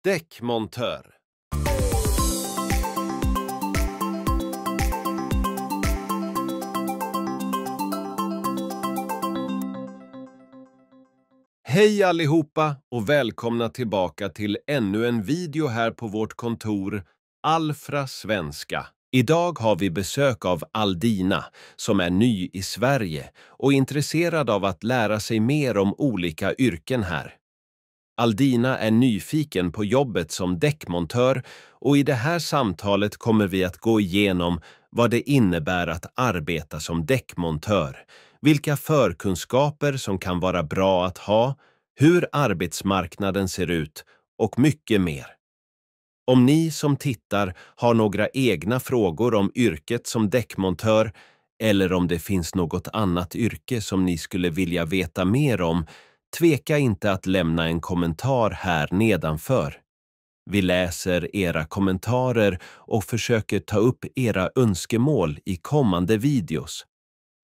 Däckmontör. Hej allihopa och välkomna tillbaka till ännu en video här på vårt kontor Alfra Svenska. Idag har vi besök av Aldina som är ny i Sverige och intresserad av att lära sig mer om olika yrken här. Aldina är nyfiken på jobbet som däckmontör och i det här samtalet kommer vi att gå igenom vad det innebär att arbeta som däckmontör, vilka förkunskaper som kan vara bra att ha, hur arbetsmarknaden ser ut och mycket mer. Om ni som tittar har några egna frågor om yrket som däckmontör eller om det finns något annat yrke som ni skulle vilja veta mer om, tveka inte att lämna en kommentar här nedanför. Vi läser era kommentarer och försöker ta upp era önskemål i kommande videos.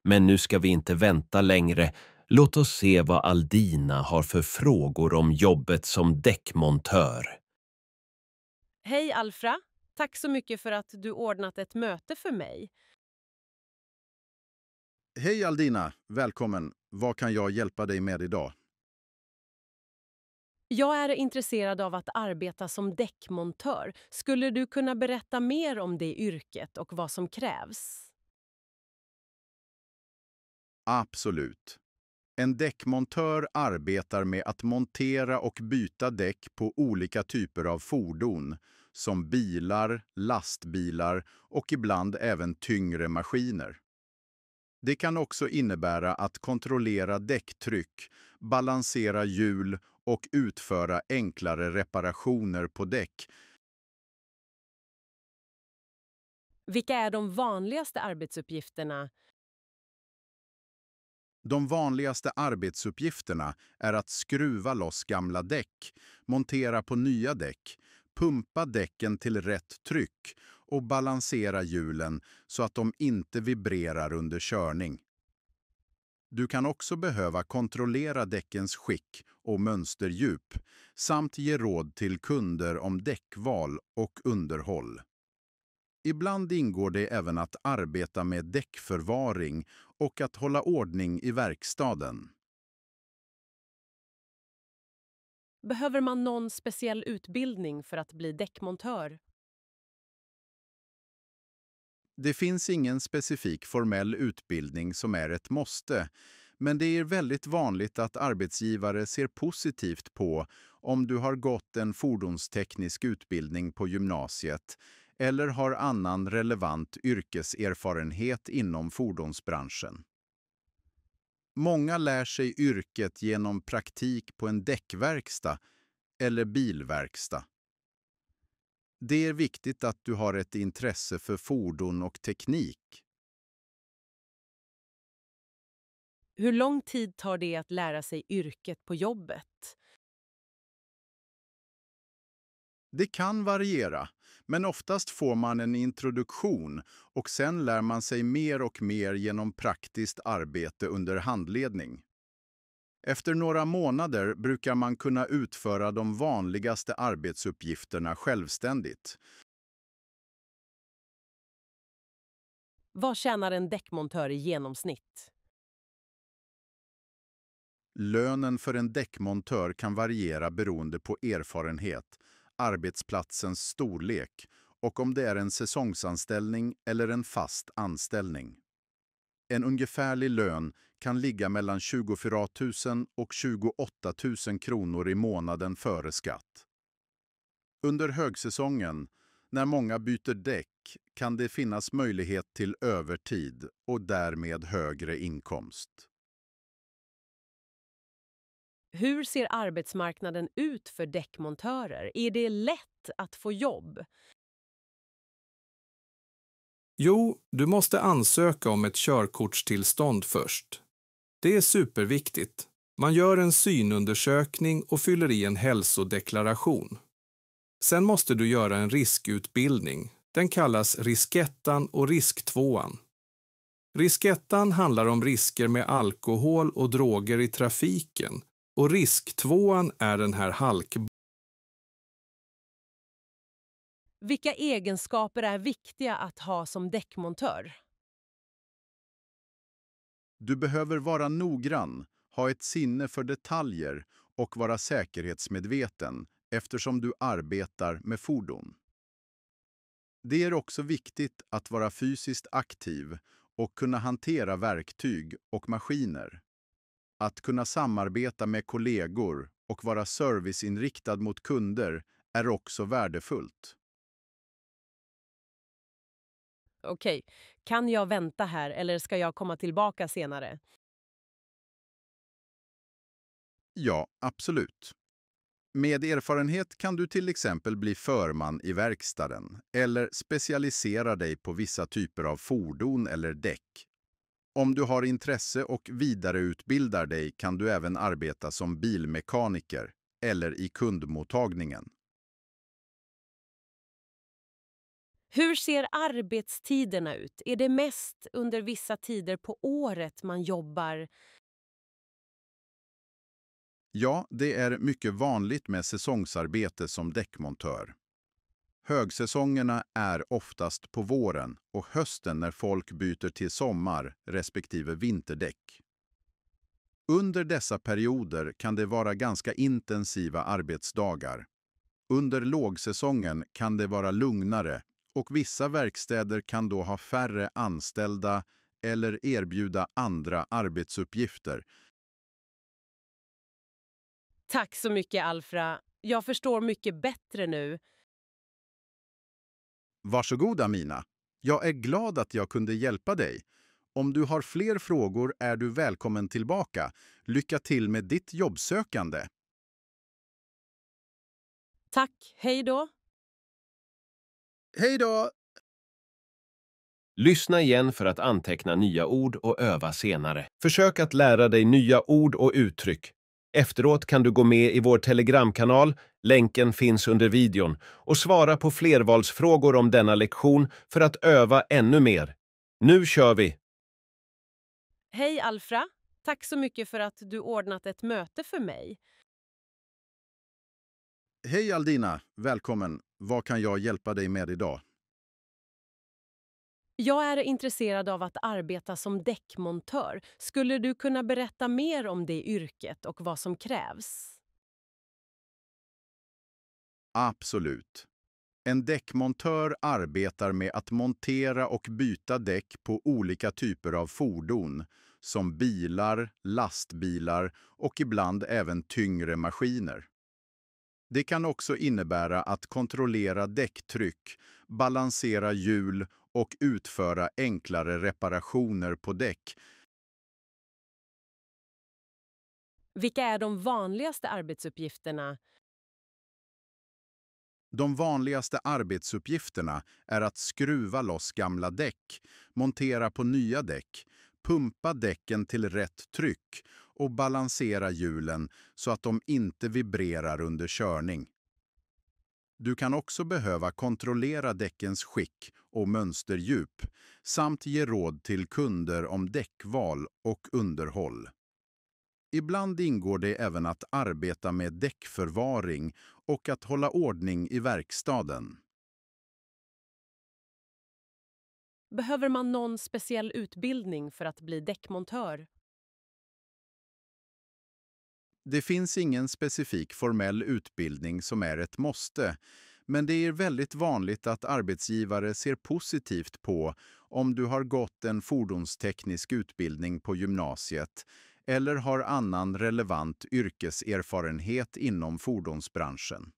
Men nu ska vi inte vänta längre. Låt oss se vad Aldina har för frågor om jobbet som däckmontör. Hej Alfra, tack så mycket för att du ordnat ett möte för mig. Hej Aldina, välkommen. Vad kan jag hjälpa dig med idag? Jag är intresserad av att arbeta som däckmontör. Skulle du kunna berätta mer om det yrket och vad som krävs? Absolut. En däckmontör arbetar med att montera och byta däck på olika typer av fordon, som bilar, lastbilar och ibland även tyngre maskiner. Det kan också innebära att kontrollera däcktryck, balansera hjul och utföra enklare reparationer på däck. Vilka är de vanligaste arbetsuppgifterna? De vanligaste arbetsuppgifterna är att skruva loss gamla däck, montera på nya däck, pumpa däcken till rätt tryck och balansera hjulen så att de inte vibrerar under körning. Du kan också behöva kontrollera däckens skick och mönsterdjup samt ge råd till kunder om däckval och underhåll. Ibland ingår det även att arbeta med däckförvaring och att hålla ordning i verkstaden. Behöver man någon speciell utbildning för att bli däckmontör? Det finns ingen specifik formell utbildning som är ett måste, men det är väldigt vanligt att arbetsgivare ser positivt på om du har gått en fordonsteknisk utbildning på gymnasiet eller har annan relevant yrkeserfarenhet inom fordonsbranschen. Många lär sig yrket genom praktik på en däckverkstad eller bilverkstad. Det är viktigt att du har ett intresse för fordon och teknik. Hur lång tid tar det att lära sig yrket på jobbet? Det kan variera, men oftast får man en introduktion och sen lär man sig mer och mer genom praktiskt arbete under handledning. Efter några månader brukar man kunna utföra de vanligaste arbetsuppgifterna självständigt. Vad tjänar en däckmontör i genomsnitt? Lönen för en däckmontör kan variera beroende på erfarenhet, arbetsplatsens storlek och om det är en säsongsanställning eller en fast anställning. En ungefärlig lön kan ligga mellan 24 000 och 28 000 kronor i månaden före skatt. Under högsäsongen, när många byter däck, kan det finnas möjlighet till övertid och därmed högre inkomst. Hur ser arbetsmarknaden ut för däckmontörer? Är det lätt att få jobb? Jo, du måste ansöka om ett körkortstillstånd först. Det är superviktigt. Man gör en synundersökning och fyller i en hälsodeklaration. Sen måste du göra en riskutbildning. Den kallas riskettan och risktvåan. Riskettan handlar om risker med alkohol och droger i trafiken och risktvåan är den här Vilka egenskaper är viktiga att ha som däckmontör? Du behöver vara noggrann, ha ett sinne för detaljer och vara säkerhetsmedveten eftersom du arbetar med fordon. Det är också viktigt att vara fysiskt aktiv och kunna hantera verktyg och maskiner. Att kunna samarbeta med kollegor och vara serviceinriktad mot kunder är också värdefullt. Okej, kan jag vänta här eller ska jag komma tillbaka senare? Ja, absolut. Med erfarenhet kan du till exempel bli förman i verkstaden eller specialisera dig på vissa typer av fordon eller däck. Om du har intresse och vidareutbildar dig kan du även arbeta som bilmekaniker eller i kundmottagningen. Hur ser arbetstiderna ut? Är det mest under vissa tider på året man jobbar? Ja, det är mycket vanligt med säsongsarbete som däckmontör. Högsäsongerna är oftast på våren och hösten när folk byter till sommar respektive vinterdäck. Under dessa perioder kan det vara ganska intensiva arbetsdagar. Under lågsäsongen kan det vara lugnare och vissa verkstäder kan då ha färre anställda eller erbjuda andra arbetsuppgifter. Tack så mycket, Alfra. Jag förstår mycket bättre nu. Varsågod, Amina. Jag är glad att jag kunde hjälpa dig. Om du har fler frågor är du välkommen tillbaka. Lycka till med ditt jobbsökande. Tack, hej då. Hej då! Lyssna igen för att anteckna nya ord och öva senare. Försök att lära dig nya ord och uttryck. Efteråt kan du gå med i vår telegramkanal, länken finns under videon, och svara på flervalsfrågor om denna lektion för att öva ännu mer. Nu kör vi! Hej, Alfra. Tack så mycket för att du ordnat ett möte för mig. Hej Aldina, välkommen. Vad kan jag hjälpa dig med idag? Jag är intresserad av att arbeta som däckmontör. Skulle du kunna berätta mer om det yrket och vad som krävs? Absolut. En däckmontör arbetar med att montera och byta däck på olika typer av fordon, som bilar, lastbilar och ibland även tyngre maskiner. Det kan också innebära att kontrollera däcktryck, balansera hjul och utföra enklare reparationer på däck. Vilka är de vanligaste arbetsuppgifterna? De vanligaste arbetsuppgifterna är att skruva loss gamla däck, montera på nya däck, pumpa däcken till rätt tryck och balansera hjulen så att de inte vibrerar under körning. Du kan också behöva kontrollera däckens skick och mönsterdjup samt ge råd till kunder om däckval och underhåll. Ibland ingår det även att arbeta med däckförvaring och att hålla ordning i verkstaden. Behöver man någon speciell utbildning för att bli däckmontör? Det finns ingen specifik formell utbildning som är ett måste, men det är väldigt vanligt att arbetsgivare ser positivt på om du har gått en fordonsteknisk utbildning på gymnasiet eller har annan relevant yrkeserfarenhet inom fordonsbranschen.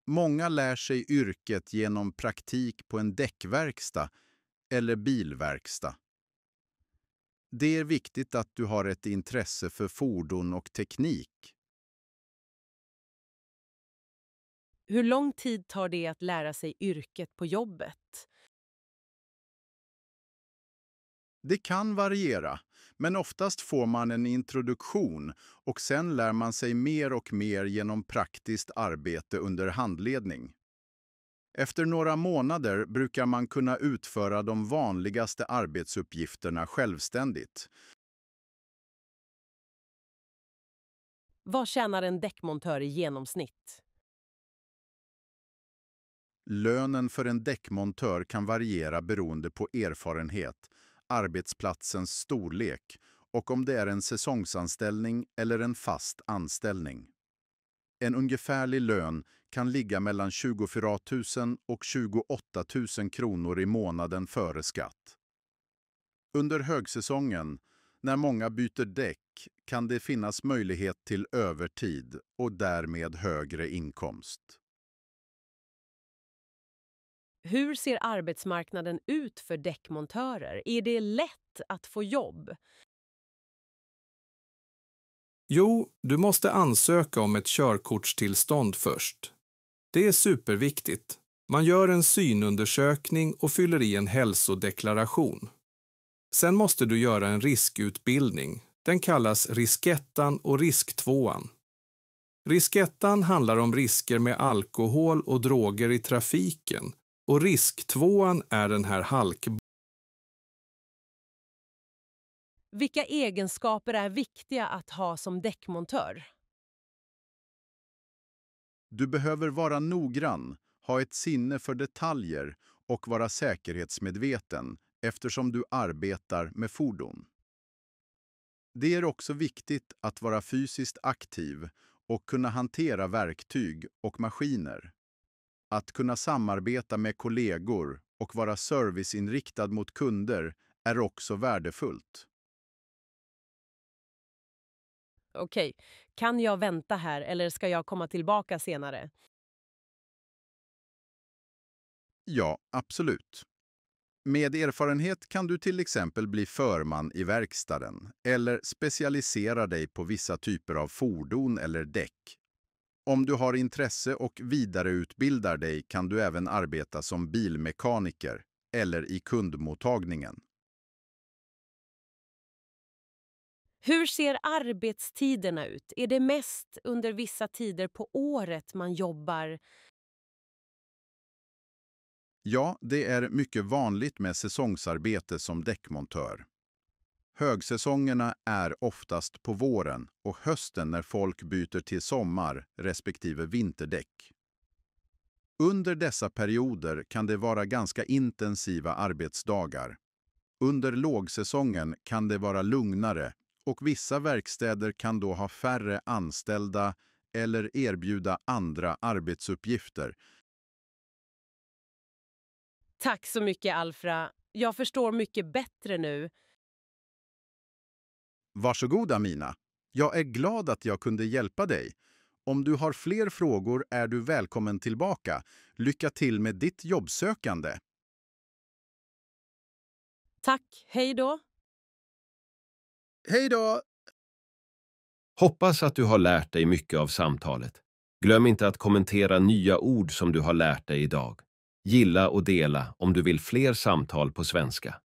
Många lär sig yrket genom praktik på en däckverkstad eller bilverkstad. Det är viktigt att du har ett intresse för fordon och teknik. Hur lång tid tar det att lära sig yrket på jobbet? Det kan variera, men oftast får man en introduktion och sen lär man sig mer och mer genom praktiskt arbete under handledning. Efter några månader brukar man kunna utföra de vanligaste arbetsuppgifterna självständigt. Vad tjänar en däckmontör i genomsnitt? Lönen för en däckmontör kan variera beroende på erfarenhet, arbetsplatsens storlek och om det är en säsongsanställning eller en fast anställning. En ungefärlig lön kan ligga mellan 24 000 och 28 000 kronor i månaden före skatt. Under högsäsongen, när många byter däck, kan det finnas möjlighet till övertid och därmed högre inkomst. Hur ser arbetsmarknaden ut för däckmontörer? Är det lätt att få jobb? Jo, du måste ansöka om ett körkortstillstånd först. Det är superviktigt. Man gör en synundersökning och fyller i en hälsodeklaration. Sen måste du göra en riskutbildning. Den kallas riskettan och risktvåan. Riskettan handlar om risker med alkohol och droger i trafiken och risktvåan är den här Vilka egenskaper är viktiga att ha som däckmontör? Du behöver vara noggrann, ha ett sinne för detaljer och vara säkerhetsmedveten eftersom du arbetar med fordon. Det är också viktigt att vara fysiskt aktiv och kunna hantera verktyg och maskiner. Att kunna samarbeta med kollegor och vara serviceinriktad mot kunder är också värdefullt. Okej, kan jag vänta här eller ska jag komma tillbaka senare? Ja, absolut. Med erfarenhet kan du till exempel bli förman i verkstaden eller specialisera dig på vissa typer av fordon eller däck. Om du har intresse och vidareutbildar dig kan du även arbeta som bilmekaniker eller i kundmottagningen. Hur ser arbetstiderna ut? Är det mest under vissa tider på året man jobbar? Ja, det är mycket vanligt med säsongsarbete som däckmontör. Högsäsongerna är oftast på våren och hösten när folk byter till sommar respektive vinterdäck. Under dessa perioder kan det vara ganska intensiva arbetsdagar. Under lågsäsongen kan det vara lugnare och vissa verkstäder kan då ha färre anställda eller erbjuda andra arbetsuppgifter. Tack så mycket, Alfra. Jag förstår mycket bättre nu. Varsågod, Amina. Jag är glad att jag kunde hjälpa dig. Om du har fler frågor är du välkommen tillbaka. Lycka till med ditt jobbsökande. Tack, hej då. Hej då! Hoppas att du har lärt dig mycket av samtalet. Glöm inte att kommentera nya ord som du har lärt dig idag. Gilla och dela om du vill fler samtal på svenska.